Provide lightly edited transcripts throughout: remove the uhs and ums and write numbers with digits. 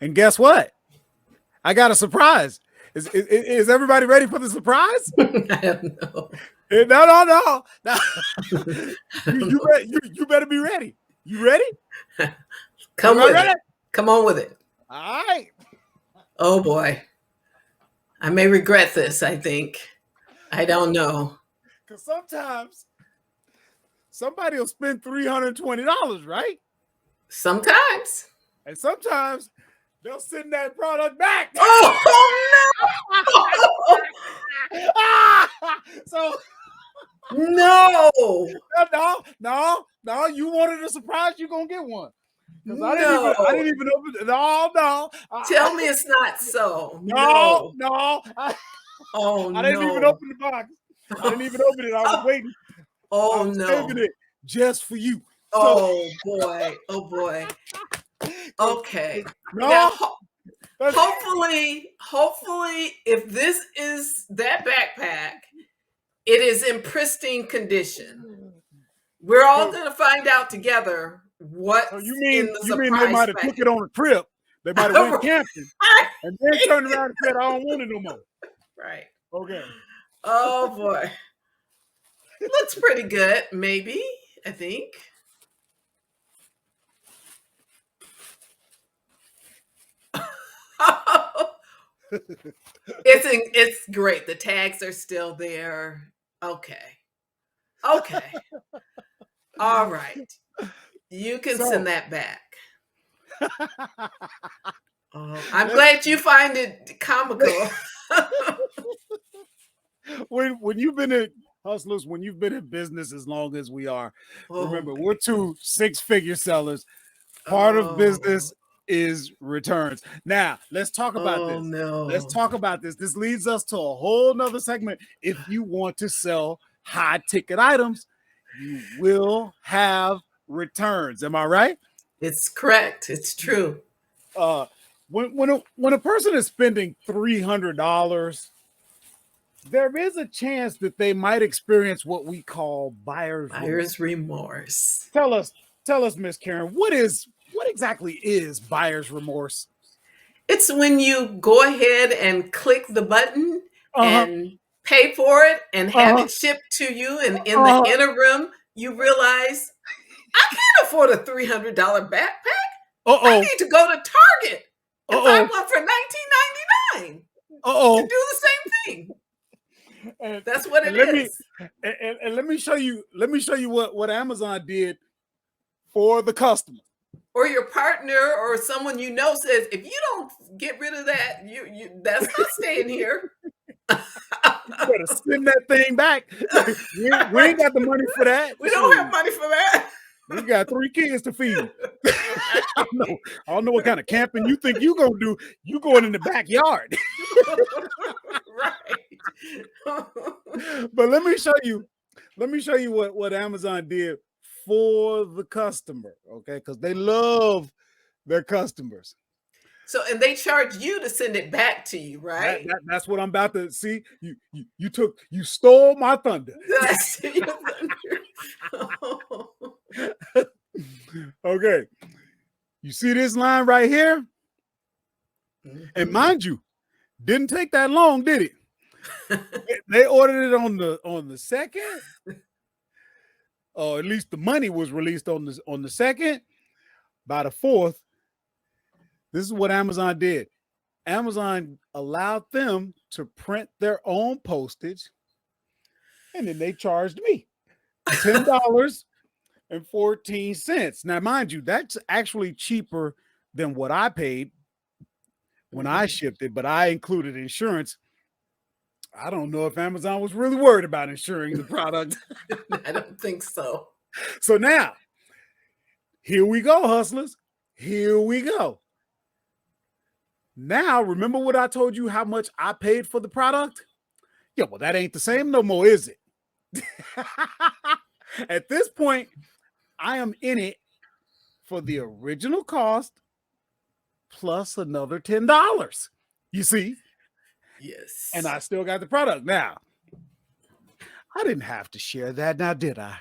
And guess what? I got a surprise. Is everybody ready for the surprise? I don't know. No. You better be ready. You ready? Come with it. Come on with it. All right. Oh boy. I may regret this, I think. I don't know. Because sometimes somebody will spend $320, right? Sometimes. And sometimes they'll send that product back. Oh Ah! So no. No. You wanted a surprise, you're gonna get one. No. I didn't even open it. No. Tell me it's not so. No. Oh, I didn't even open the box. I didn't even open it. I was waiting. Oh, I was no. saving it just for you. Oh, boy. Oh, boy. Okay. No. Now, hopefully, if this is that backpack, it is in pristine condition. We're all going to find out together what so you mean they might have took it on a trip. They might have went camping and then turned around and said, I don't want it no more. Right. Okay. Oh, boy. Looks pretty good, maybe, I think. It's great. The tags are still there. Okay. All right. You can send that back. I'm glad you find it comical. When you've been in hustlers, when you've been in business as long as we are, remember, we're 2 6-figure sellers. Part of business is returns. Now, let's talk about this. No. Let's talk about this. This leads us to a whole nother segment. If you want to sell high ticket items, you will have returns. Am I right? It's correct. It's true. When a person is spending $300, there is a chance that they might experience what we call buyer's remorse. Tell us, Miss Karen, what exactly is buyer's remorse? It's when you go ahead and click the button and pay for it and have it shipped to you, and in the interim, you realize I can't afford a $300 backpack. I need to go to Target and buy one for $19.99 to do the same thing. And that's what it is. And let me show you what Amazon did for the customer. Or your partner or someone you know says, if you don't get rid of that, you that's not staying here. You better send that thing back. We ain't got the money for that. We don't have money for that. We got 3 kids to feed. I don't know what kind of camping you think you're gonna do. You going in the backyard. Right. But let me show you what Amazon did for the customer, okay? Because they love their customers. So, and they charge you to send it back to you, right? That's what I'm about to see. You stole my thunder. Okay. You see this line right here? And mind you, didn't take that long, did it? They ordered it on the 2nd. Or at least the money was released on the 2nd. By the 4th, this is what Amazon did. Amazon allowed them to print their own postage, and then they charged me $10.14. Now, mind you, that's actually cheaper than what I paid when I shipped it, but I included insurance. I don't know if Amazon was really worried about insuring the product. I don't think so. So now, here we go, hustlers. Here we go. Now, remember what I told you how much I paid for the product? Yeah, well, that ain't the same no more, is it? At this point, I am in it for the original cost plus another $10. You see? Yes. And I still got the product. Now, I didn't have to share that now, did I?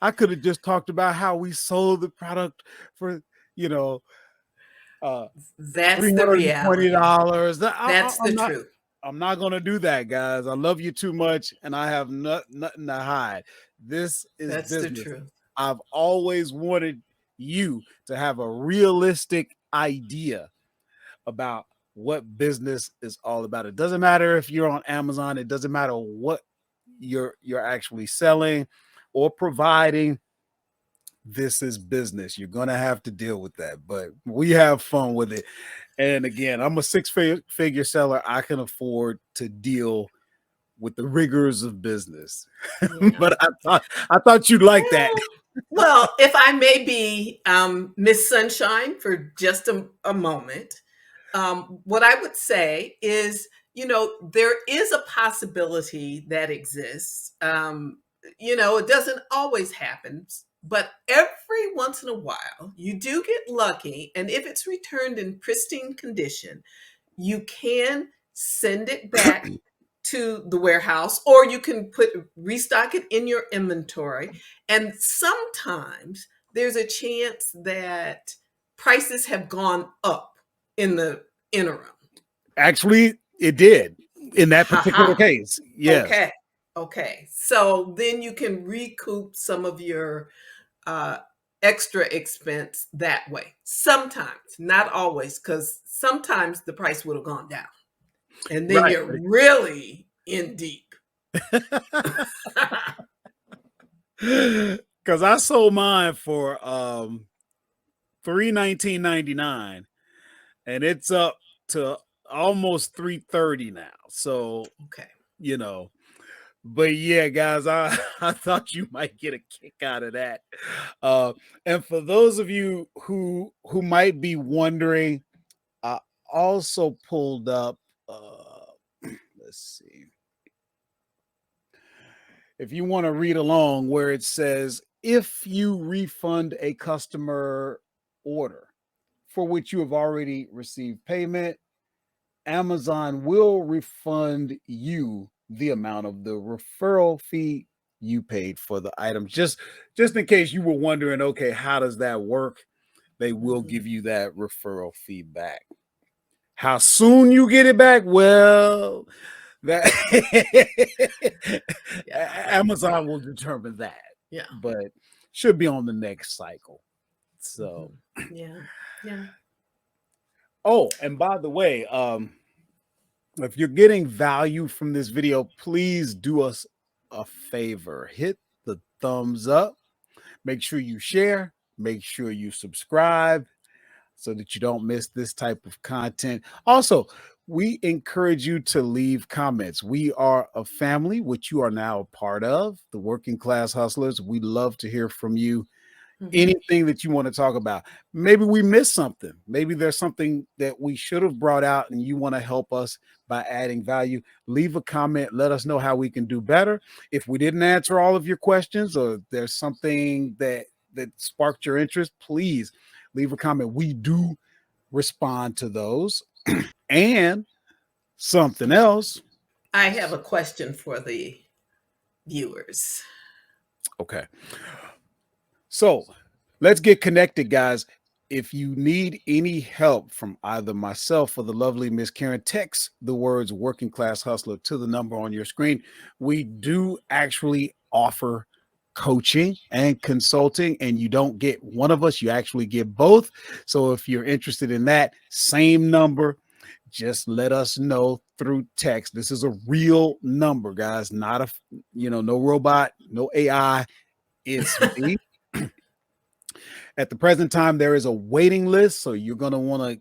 I could have just talked about how we sold the product for, That's the reality. $320. That's the truth. I'm not going to do that, guys. I love you too much, and I have nothing to hide. This is That's the business. truth. I've always wanted you to have a realistic idea about what business is all about. It doesn't matter if you're on Amazon. It doesn't matter what you're actually selling or providing. This is business. You're going to have to deal with that, but we have fun with it. And again, I'm a six-figure seller. I can afford to deal with the rigors of business. Yeah. But I thought you'd like that. Well, if I may be Miss Sunshine for just a moment, what I would say is, there is a possibility that exists. It doesn't always happen, but every once in a while, you do get lucky. And if it's returned in pristine condition, you can send it back to the warehouse, or you can restock it in your inventory. And sometimes there's a chance that prices have gone up in the interim. Actually, it did in that particular case. Yes. Okay. So then you can recoup some of your extra expense that way. Sometimes, not always, because sometimes the price would have gone down. And then you're really in deep. Because I sold mine for $319.99, and it's up to almost $330 now. So okay, but yeah, guys, I thought you might get a kick out of that. And for those of you who might be wondering, I also pulled up. Let's see. If you want to read along, where it says, if you refund a customer order for which you have already received payment, Amazon will refund you the amount of the referral fee you paid for the item. Just in case you were wondering, okay, how does that work? They will give you that referral fee back. How soon you get it back? Well, that Amazon will determine that. Yeah. But should be on the next cycle. So yeah. Oh, and by the way, if you're getting value from this video, please do us a favor. Hit the thumbs up. Make sure you share. Make sure you subscribe so that you don't miss this type of content. Also, we encourage you to leave comments. We are a family, which you are now a part of, the Working Class Hustlers. We love to hear from you. Anything that you want to talk about. Maybe we missed something. Maybe there's something that we should have brought out and you want to help us by adding value. Leave a comment. Let us know how we can do better. If we didn't answer all of your questions, or there's something that sparked your interest, please leave a comment. We do respond to those. And something else. I have a question for the viewers. Okay. So let's get connected, guys. If you need any help from either myself or the lovely Miss Karen, text the words Working Class Hustler to the number on your screen. We do actually offer coaching and consulting, and you don't get one of us, you actually get both. So if you're interested in that, same number, just let us know through text. This is a real number, guys, not a, no robot, no AI. It's me. At the present time, there is a waiting list, so you're going to want to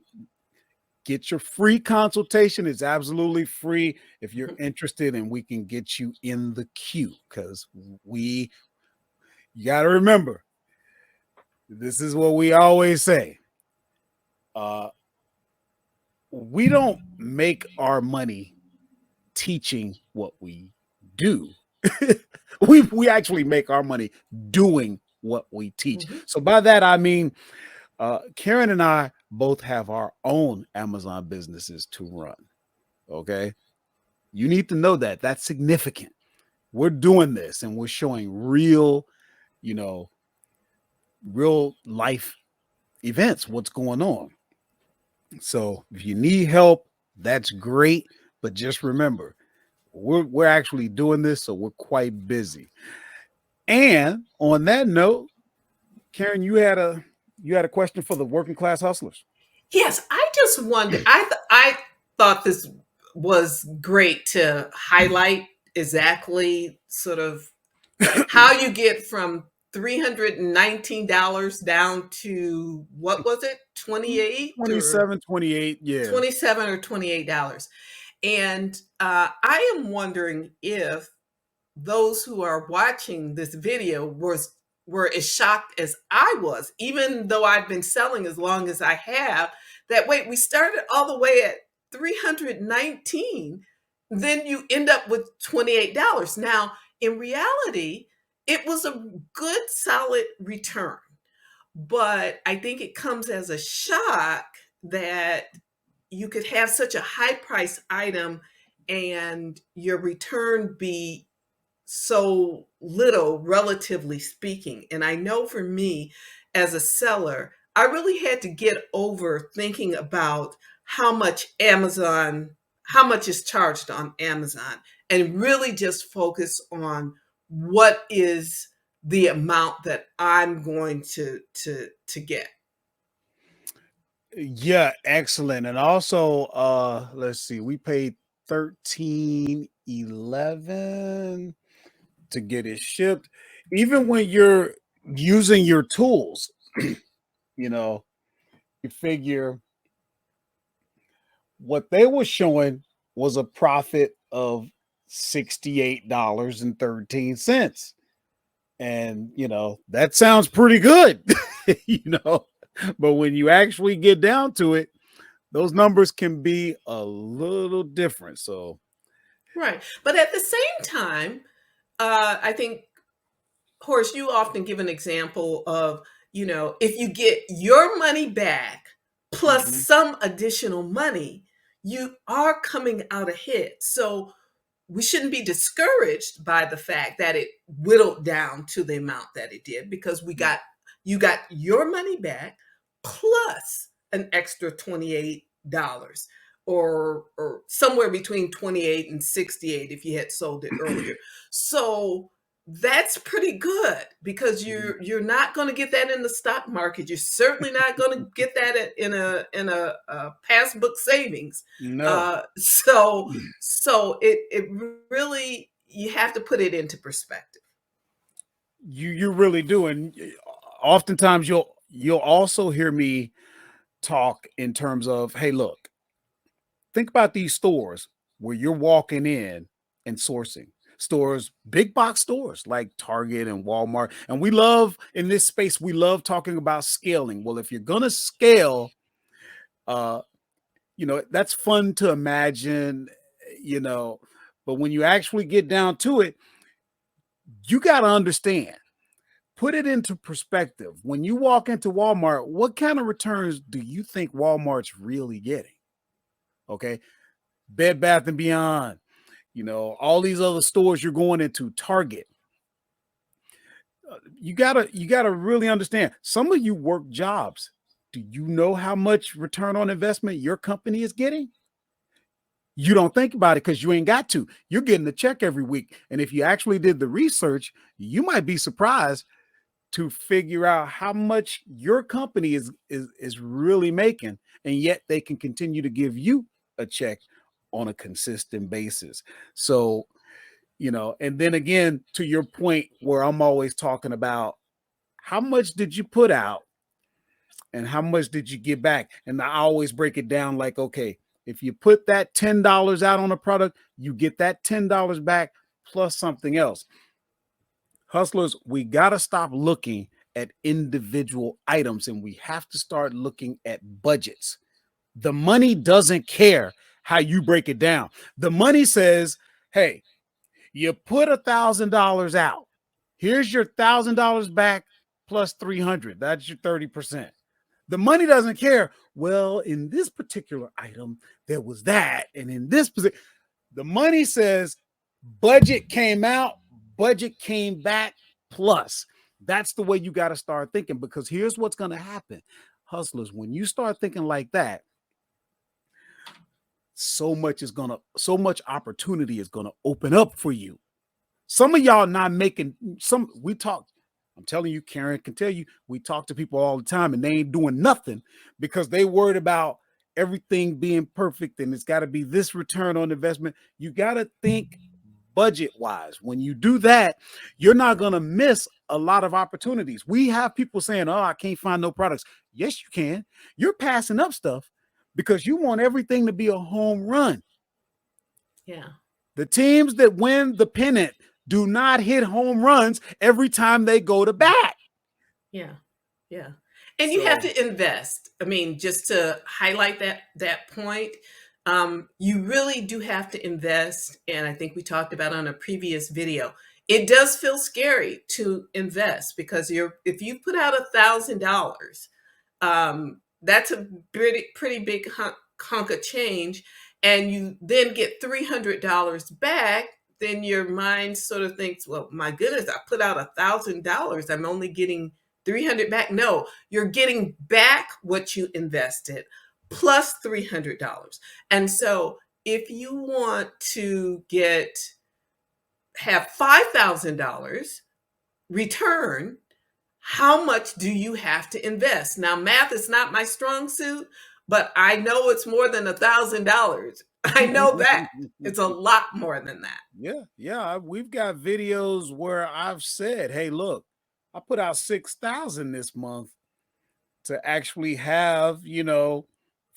get your free consultation. It's absolutely free if you're interested, and we can get you in the queue, because you got to remember, this is what we always say. We don't make our money teaching what we do. we actually make our money doing what we teach. So by that, I mean, Karen and I both have our own Amazon businesses to run. Okay. You need to know that. That's significant. We're doing this and we're showing real life events, what's going on. So if you need help, that's great. But just remember, we're actually doing this, so we're quite busy. And on that note, Karen, you had a question for the working class hustlers. Yes, I just wonder. I thought this was great to highlight exactly sort of how you get from $319 down to what was it, 28 or 27, 28, yeah. 27 or $28. And I am wondering if those who are watching this video were as shocked as I was, even though I've been selling as long as I have, that wait, we started all the way at 319, then you end up with $28. Now, in reality, it was a good solid return, but I think it comes as a shock that you could have such a high price item and your return be so little, relatively speaking. And I know for me as a seller, I really had to get over thinking about how much is charged on Amazon, and really just focus on what is the amount that I'm going to get. Yeah, excellent. And also, let's see, we paid 13.11 to get it shipped. Even when you're using your tools, you know, you figure what they were showing was a profit of $68.13. And, that sounds pretty good, you know, but when you actually get down to it, those numbers can be a little different. So, Right. But at the same time, I think, Horace, you often give an example of, if you get your money back plus mhm, some additional money, you are coming out ahead. So we shouldn't be discouraged by the fact that it whittled down to the amount that it did, because you got your money back plus an extra $28, or somewhere between 28 and 68 if you had sold it earlier. So that's pretty good, because mhm. you're not going to get that in the stock market. You're certainly not going to get that in a passbook savings. No, So it really, you have to put it into perspective. you really do. And oftentimes you'll also hear me talk in terms of, hey, look, think about these stores where you're walking in and sourcing. Stores, big box stores like Target and Walmart. And we love in this space, we love talking about scaling. Well, if you're gonna scale, uh, that's fun to imagine, you know, but when you actually get down to it, you gotta understand. Put it into perspective. When you walk into Walmart, what kind of returns do you think Walmart's really getting? Okay. Bed Bath and Beyond, all these other stores you're going into, Target. You gotta really understand. Some of you work jobs. Do you know how much return on investment your company is getting? You don't think about it because you ain't got to. You're getting a check every week. And if you actually did the research, you might be surprised to figure out how much your company is really making, and yet they can continue to give you a check on a consistent basis. So, and then again, to your point where I'm always talking about how much did you put out and how much did you get back? And I always break it down like, okay, if you put that $10 out on a product, you get that $10 back plus something else. Hustlers, we got to stop looking at individual items and we have to start looking at budgets. The money doesn't care how you break it down. The money says, hey, you put $1,000 out. Here's your $1,000 back plus 300. That's your 30%. The money doesn't care. Well, in this particular item, there was that. And in this position, the money says budget came out, budget came back plus. That's the way you got to start thinking, because here's what's going to happen. Hustlers, when you start thinking like that, so much opportunity is gonna open up for you. Some of y'all not making I'm telling you, Karen can tell you, we talk to people all the time and they ain't doing nothing because they worried about everything being perfect and it's got to be this return on investment. You got to think budget wise. When you do that, you're not going to miss a lot of opportunities. We have people saying, oh, I can't find no products. Yes, you can. You're passing up stuff because you want everything to be a home run. Yeah. The teams that win the pennant do not hit home runs every time they go to bat. Yeah. Yeah. And you have to invest. I mean, just to highlight that point, you really do have to invest. And I think we talked about on a previous video, it does feel scary to invest because if you put out $1,000, that's a pretty big hunk of change, and you then get $300 back. Then your mind sort of thinks, well, my goodness, I put out $1,000. I'm only getting 300 back. No, you're getting back what you invested plus $300. And so if you want to have $5,000 return, how much do you have to invest? Now, math is not my strong suit, but I know it's more than $1,000. I know that it's a lot more than that. Yeah. We've got videos where I've said, hey, look, I put out 6,000 this month to actually have, $15,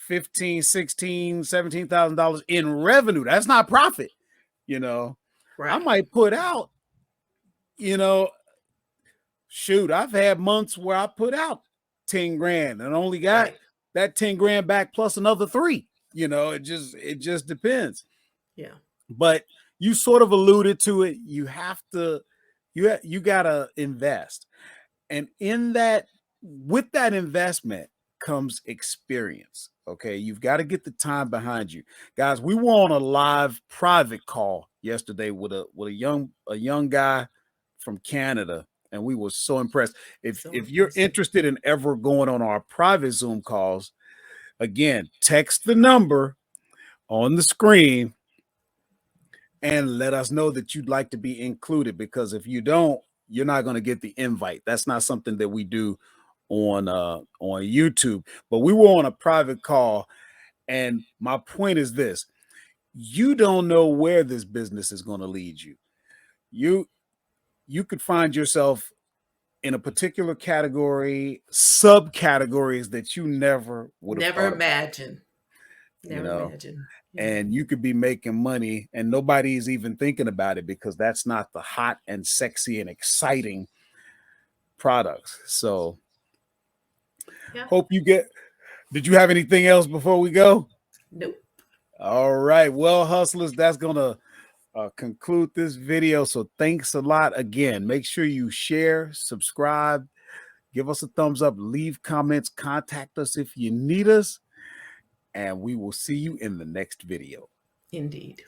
$16, $17,000 in revenue. That's not profit. Right. I might put out, shoot, I've had months where I put out 10 grand and only got that 10 grand back plus another 3. It just depends. Yeah. But you sort of alluded to it. You have to, you gotta invest. And with that investment comes experience. Okay. You've got to get the time behind you. Guys, we were on a live private call yesterday with a young guy from Canada. And we were so impressed. If you're interested in ever going on our private Zoom calls, again, text the number on the screen and let us know that you'd like to be included, because if you don't, you're not going to get the invite. That's not something that we do on YouTube. But we were on a private call, and my point is this: you don't know where this business is going to lead you. You could find yourself in a particular category, subcategories that you never would have imagined. Imagine. And you could be making money and nobody's even thinking about it because that's not the hot and sexy and exciting products. So hope you did you have anything else before we go? Nope. All right. Well, hustlers, that's going to conclude this video. So thanks a lot again. Make sure you share, subscribe, give us a thumbs up, leave comments, contact us if you need us. And we will see you in the next video. Indeed.